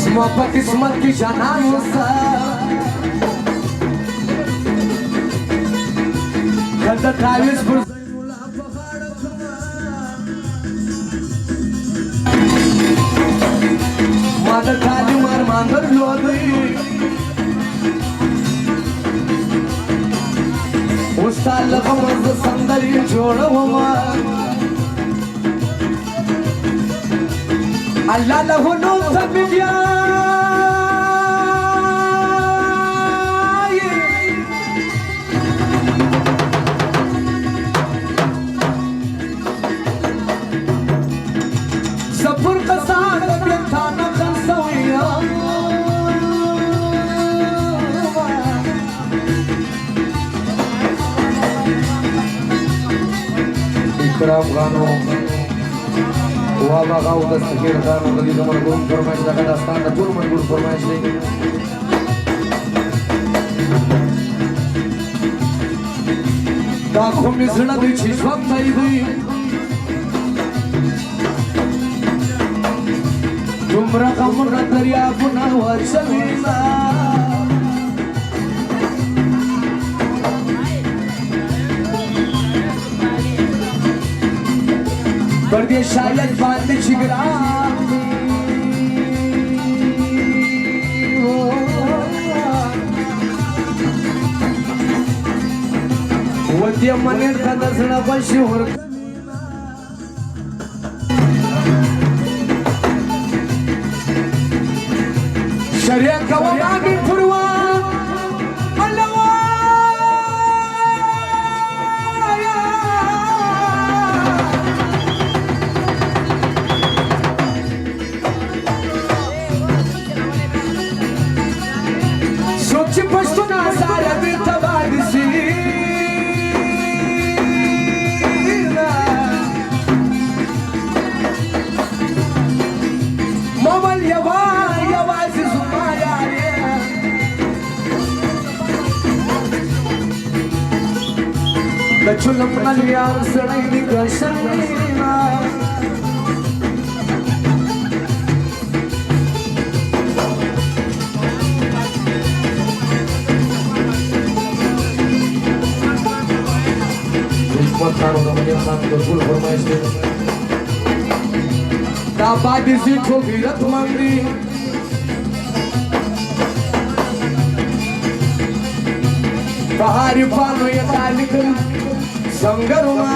मोहब्बत किस्मत की जाना खंड 28 माझं खाली मार मांजर उस्ताल मज सौंदर्य जोड़ अल्लाह लहुनो सब सफर का साथ थाना कंसोया इकराम गानो वाबा गाव दस्तगीर गानो कधी तुम्हाला गुण फरमाइश लागत असताना तुर मन गुण फरमाइश नाही आँखों में जड़ा दी वक्त आई हुई तुमरा कमरा दरिया पुना हुआ चलेगा बर्दे शायद बांध छिगरा वद्य मनेर का दसना बशूर शरिया कवा की फुरवा सोच पश्तुना सारा दिल तबादसी मोबाइल यवाज़ सुमाया लचुलम नलियार सड़ई निकशना खानो का मुझे खान को फुल फरमाइश दे दाबादी सी ठोगिरत मंदी पहाड़ी पानो ये तालिक संगरुमा